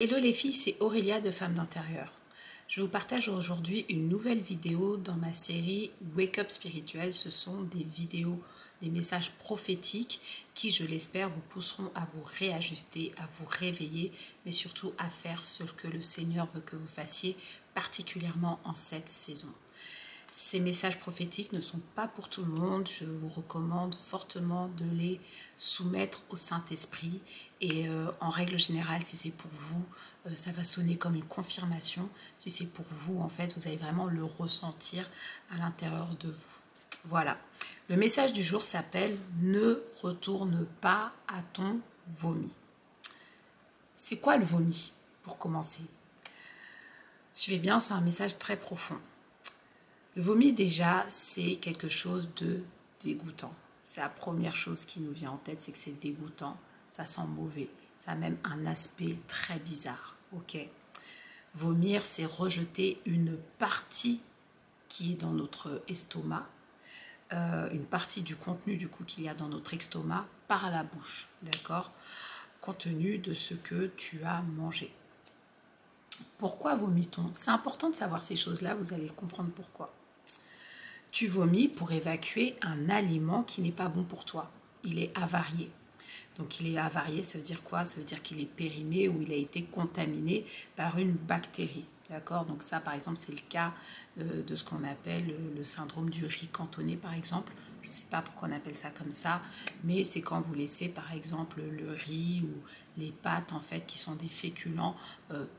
Hello les filles, c'est Aurélia de Femmes d'Intérieur. Je vous partage aujourd'hui une nouvelle vidéo dans ma série Wake Up Spirituel. Ce sont des vidéos, des messages prophétiques qui, je l'espère, vous pousseront à vous réajuster, à vous réveiller, mais surtout à faire ce que le Seigneur veut que vous fassiez, particulièrement en cette saison. Ces messages prophétiques ne sont pas pour tout le monde. Je vous recommande fortement de les soumettre au Saint-Esprit. Et en règle générale, si c'est pour vous, ça va sonner comme une confirmation. Si c'est pour vous, en fait, vous allez vraiment le ressentir à l'intérieur de vous. Voilà. Le message du jour s'appelle « Ne retourne pas à ton vomi ». C'est quoi le vomi, pour commencer? Suivez bien, c'est un message très profond. Le vomi, déjà, c'est quelque chose de dégoûtant. C'est la première chose qui nous vient en tête, c'est que c'est dégoûtant. Ça sent mauvais. Ça a même un aspect très bizarre. Ok. Vomir, c'est rejeter une partie qui est dans notre estomac, une partie du contenu du coup qu'il y a dans notre estomac par la bouche, d'accord, compte tenu de ce que tu as mangé. Pourquoi vomit-on? C'est important de savoir ces choses-là, vous allez comprendre pourquoi. Tu vomis pour évacuer un aliment qui n'est pas bon pour toi. Il est avarié. Donc il est avarié, ça veut dire quoi? Ça veut dire qu'il est périmé ou il a été contaminé par une bactérie. D'accord? Donc ça, par exemple, c'est le cas de ce qu'on appelle le syndrome du riz cantonné, par exemple. Je ne sais pas pourquoi on appelle ça comme ça, mais c'est quand vous laissez, par exemple, le riz ou les pâtes, en fait, qui sont des féculents,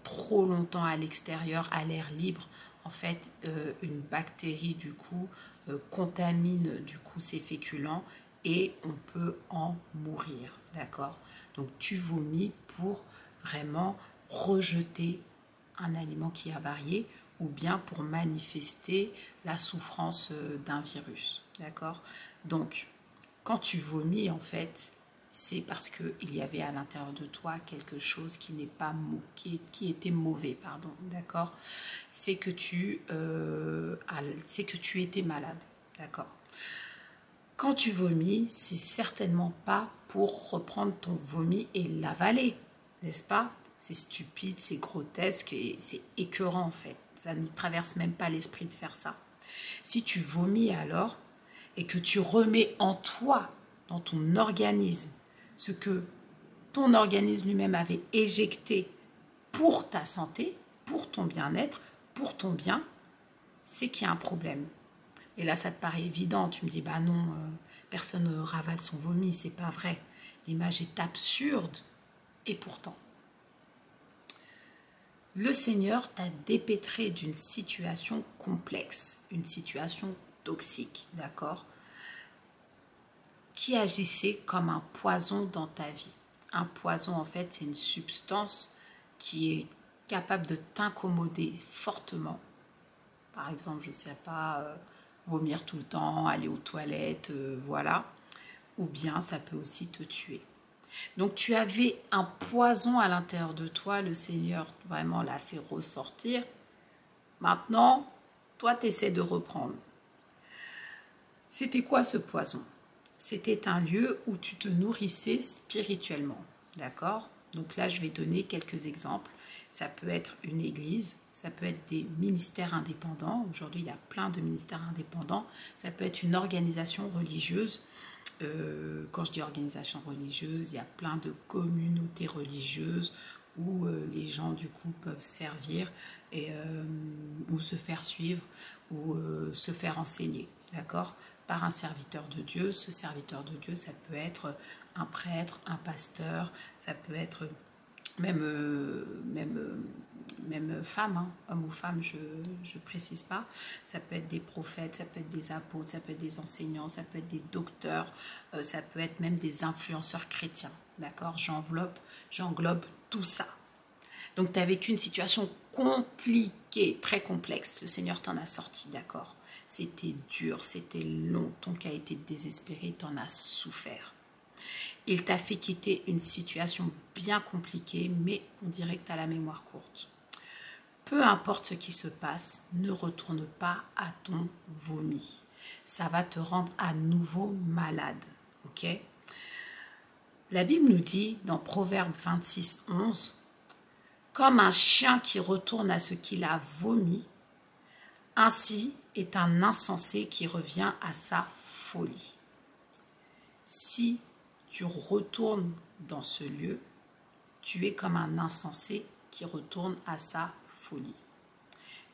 trop longtemps à l'extérieur, à l'air libre. En fait, une bactérie, du coup, contamine, du coup, ces féculents et on peut en mourir, d'accord? Donc, tu vomis pour vraiment rejeter un aliment qui est avarié ou bien pour manifester la souffrance d'un virus, d'accord? Donc, quand tu vomis, en fait, c'est parce qu'il y avait à l'intérieur de toi quelque chose qui n'est pas qui était mauvais, pardon, d'accord? C'est que tu étais malade, d'accord? Quand tu vomis, c'est certainement pas pour reprendre ton vomi et l'avaler, n'est-ce pas? C'est stupide, c'est grotesque et c'est écœurant en fait. Ça ne traverse même pas l'esprit de faire ça. Si tu vomis alors et que tu remets en toi, dans ton organisme, ce que ton organisme lui-même avait éjecté pour ta santé, pour ton bien-être, pour ton bien, c'est qu'il y a un problème. Et là, ça te paraît évident. Tu me dis, bah non, personne ne ravale son vomi, c'est pas vrai. L'image est absurde. Et pourtant, le Seigneur t'a dépêtré d'une situation complexe, une situation toxique, d'accord, qui agissait comme un poison dans ta vie. Un poison, en fait, c'est une substance qui est capable de t'incommoder fortement. Par exemple, je ne sais pas, vomir tout le temps, aller aux toilettes, voilà. Ou bien ça peut aussi te tuer. Donc tu avais un poison à l'intérieur de toi, le Seigneur vraiment l'a fait ressortir. Maintenant, toi tu essaies de reprendre. C'était quoi ce poison? C'était un lieu où tu te nourrissais spirituellement, d'accord? Donc là, je vais donner quelques exemples. Ça peut être une église, ça peut être des ministères indépendants. Aujourd'hui, il y a plein de ministères indépendants. Ça peut être une organisation religieuse. Quand je dis organisation religieuse, il y a plein de communautés religieuses où les gens du coup peuvent servir et, ou se faire suivre ou se faire enseigner, d'accord, par un serviteur de Dieu. Ce serviteur de Dieu, ça peut être un prêtre, un pasteur, ça peut être même femme, hein, homme ou femme, je ne précise pas. Ça peut être des prophètes, ça peut être des apôtres, ça peut être des enseignants, ça peut être des docteurs, ça peut être même des influenceurs chrétiens, d'accord? J'englobe tout ça. Donc tu as vécu une situation compliquée, très complexe. Le Seigneur t'en a sorti, d'accord? C'était dur, c'était long, ton cas a été désespéré, tu en as souffert. Il t'a fait quitter une situation bien compliquée, mais on dirait que tu as la mémoire courte. Peu importe ce qui se passe, ne retourne pas à ton vomi. Ça va te rendre à nouveau malade, ok? La Bible nous dit dans Proverbe 26, 11, « Comme un chien qui retourne à ce qu'il a vomi, ainsi est un insensé qui revient à sa folie. Si tu retournes dans ce lieu, tu es comme un insensé qui retourne à sa folie.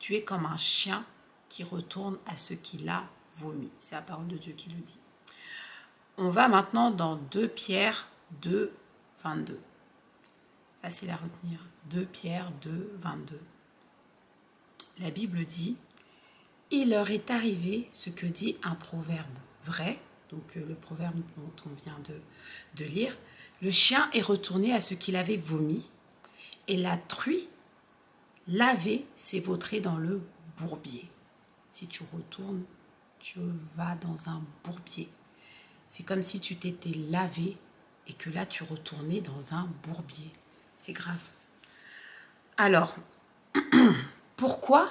Tu es comme un chien qui retourne à ce qu'il a vomi. C'est la parole de Dieu qui le dit. On va maintenant dans 2 Pierre 2, 22. Facile à retenir. 2 Pierre 2, 22. La Bible dit « Il leur est arrivé ce que dit un proverbe vrai », donc le proverbe dont on vient de lire. « Le chien est retourné à ce qu'il avait vomi, et la truie lavée s'est vautrée dans le bourbier. » Si tu retournes, tu vas dans un bourbier. C'est comme si tu t'étais lavé et que là tu retournais dans un bourbier. C'est grave. Alors, pourquoi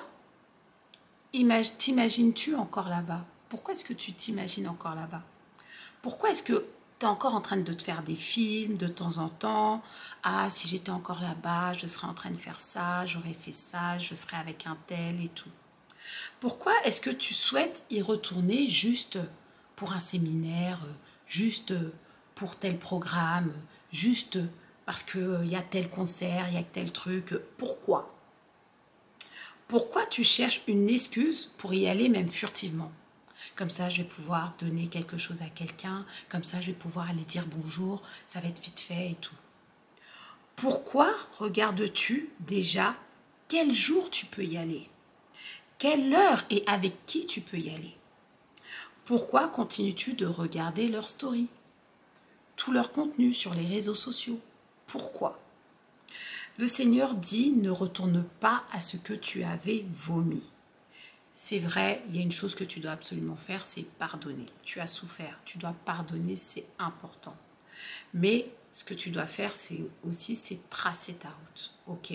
t'imagines-tu encore là-bas? Pourquoi est-ce que tu t'imagines encore là-bas? Pourquoi est-ce que tu es encore en train de te faire des films de temps en temps? Ah, si j'étais encore là-bas, je serais en train de faire ça, j'aurais fait ça, je serais avec un tel et tout. Pourquoi est-ce que tu souhaites y retourner juste pour un séminaire, juste pour tel programme, juste parce qu'il y a tel concert, il y a tel truc? Pourquoi? Pourquoi tu cherches une excuse pour y aller même furtivement? Comme ça, je vais pouvoir donner quelque chose à quelqu'un, comme ça, je vais pouvoir aller dire bonjour, ça va être vite fait et tout. Pourquoi regardes-tu déjà quel jour tu peux y aller? Quelle heure et avec qui tu peux y aller? Pourquoi continues-tu de regarder leurs stories, tout leur contenu sur les réseaux sociaux? Pourquoi? Le Seigneur dit, ne retourne pas à ce que tu avais vomi. C'est vrai, il y a une chose que tu dois absolument faire, c'est pardonner. Tu as souffert, tu dois pardonner, c'est important. Mais ce que tu dois faire, c'est tracer ta route. Ok?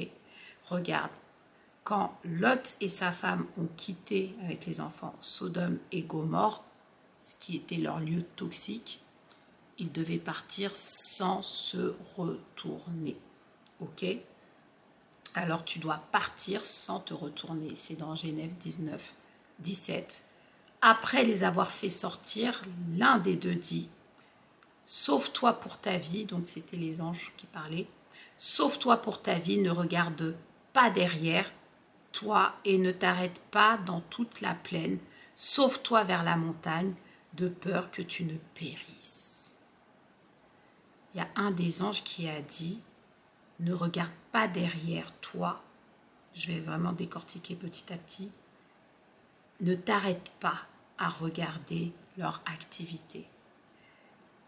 Regarde, quand Lot et sa femme ont quitté avec les enfants Sodome et Gomorrhe, ce qui était leur lieu toxique, ils devaient partir sans se retourner. Ok? Alors tu dois partir sans te retourner. C'est dans Genèse 19, 17. Après les avoir fait sortir, l'un des deux dit « Sauve-toi pour ta vie », donc c'était les anges qui parlaient, « Sauve-toi pour ta vie, ne regarde pas derrière toi et ne t'arrête pas dans toute la plaine. Sauve-toi vers la montagne, de peur que tu ne périsses. » Il y a un des anges qui a dit « Ne regarde pas derrière toi », je vais vraiment décortiquer petit à petit, « Ne t'arrête pas à regarder leur activité.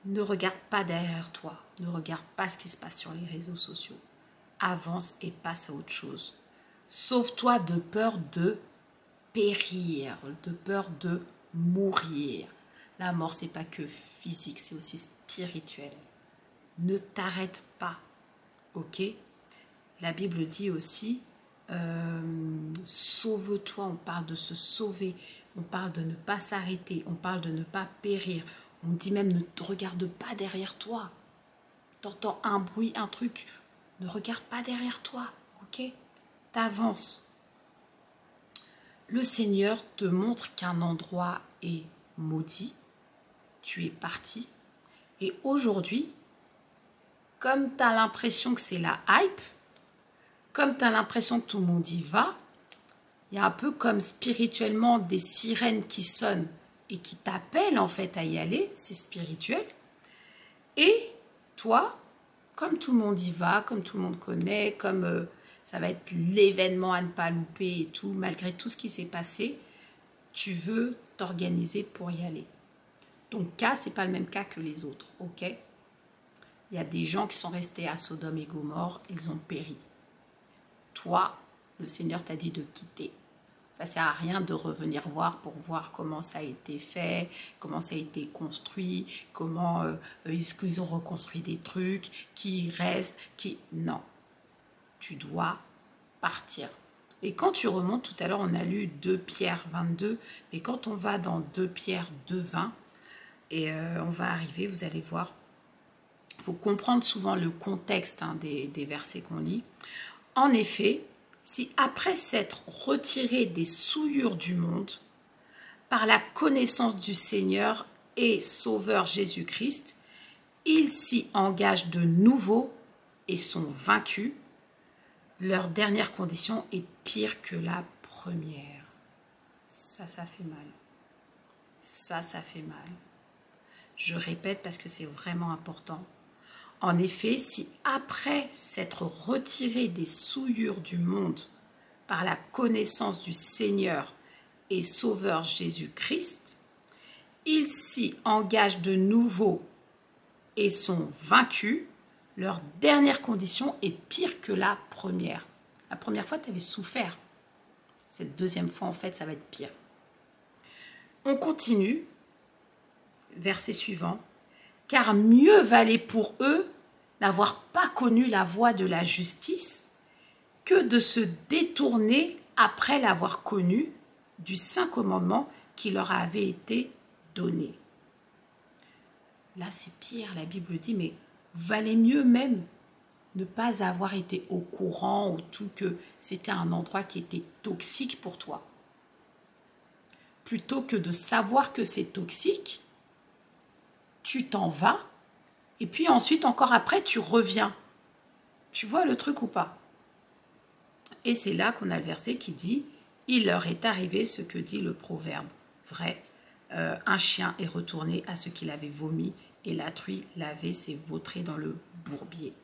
Ne regarde pas derrière toi, ne regarde pas ce qui se passe sur les réseaux sociaux. Avance et passe à autre chose. Sauve-toi de peur de périr, de peur de mourir. La mort, c'est pas que physique, c'est aussi spirituel. Ne t'arrête pas, ok? La Bible dit aussi, sauve-toi, on parle de se sauver, on parle de ne pas s'arrêter, on parle de ne pas périr. On dit même, ne te regarde pas derrière toi. T'entends un bruit, un truc, ne regarde pas derrière toi, ok? T'avances. Le Seigneur te montre qu'un endroit est maudit, tu es parti, et aujourd'hui, comme tu as l'impression que c'est la hype, comme tu as l'impression que tout le monde y va, il y a un peu comme spirituellement des sirènes qui sonnent et qui t'appellent en fait à y aller, c'est spirituel. Et toi, comme tout le monde y va, comme tout le monde connaît, comme ça va être l'événement à ne pas louper et tout, malgré tout ce qui s'est passé, tu veux t'organiser pour y aller. Ton cas, ce n'est pas le même cas que les autres, ok? Il y a des gens qui sont restés à Sodome et Gomorrhe, ils ont péri. Toi, le Seigneur t'a dit de quitter. Ça ne sert à rien de revenir voir pour voir comment ça a été fait, comment ça a été construit, comment est-ce qu'ils ont reconstruit des trucs, qui reste, qui... Non, tu dois partir. Et quand tu remontes, tout à l'heure on a lu 2 Pierre 22, et quand on va dans 2 Pierre 2, 20, et on va arriver, vous allez voir, il faut comprendre souvent le contexte des versets qu'on lit. En effet, si après s'être retiré des souillures du monde, par la connaissance du Seigneur et Sauveur Jésus-Christ, ils s'y engagent de nouveau et sont vaincus, leur dernière condition est pire que la première. Ça fait mal. Ça fait mal. Je répète parce que c'est vraiment important. En effet, si après s'être retiré des souillures du monde par la connaissance du Seigneur et Sauveur Jésus-Christ, ils s'y engagent de nouveau et sont vaincus, leur dernière condition est pire que la première. La première fois, tu avais souffert. Cette deuxième fois, en fait, ça va être pire. On continue, verset suivant. Car mieux valait pour eux n'avoir pas connu la voie de la justice que de se détourner après l'avoir connu du saint commandement qui leur avait été donné. Là, c'est pire, la Bible dit, mais valait mieux même ne pas avoir été au courant ou tout, que c'était un endroit qui était toxique pour toi. Plutôt que de savoir que c'est toxique, tu t'en vas et puis ensuite, encore après, tu reviens. Tu vois le truc ou pas? Et c'est là qu'on a le verset qui dit « Il leur est arrivé ce que dit le proverbe. Vrai, un chien est retourné à ce qu'il avait vomi et la truie lavée s'est vautrée dans le bourbier. »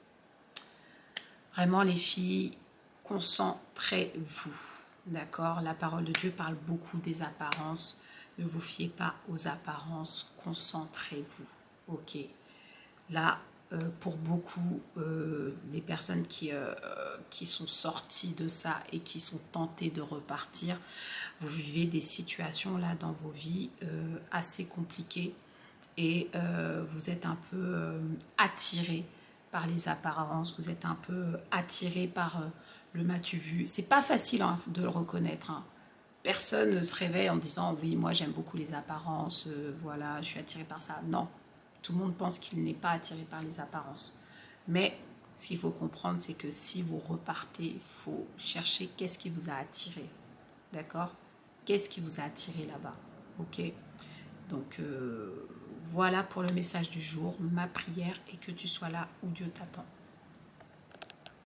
Vraiment, les filles, concentrez-vous. D'accord? La parole de Dieu parle beaucoup des apparences. Ne vous fiez pas aux apparences. Concentrez-vous. Ok? Là, pour beaucoup, les personnes qui sont sorties de ça et qui sont tentées de repartir, vous vivez des situations là dans vos vies assez compliquées et vous êtes un peu attirés par les apparences, vous êtes un peu attirés par le m'as-tu vu. C'est pas facile hein, de le reconnaître. Hein. Personne ne se réveille en disant oui, moi j'aime beaucoup les apparences, voilà, je suis attiré par ça. Non. Tout le monde pense qu'il n'est pas attiré par les apparences. Mais ce qu'il faut comprendre, c'est que si vous repartez, il faut chercher qu'est-ce qui vous a attiré. D'accord? Qu'est-ce qui vous a attiré là-bas? Ok? Donc, voilà pour le message du jour. Ma prière est que tu sois là où Dieu t'attend.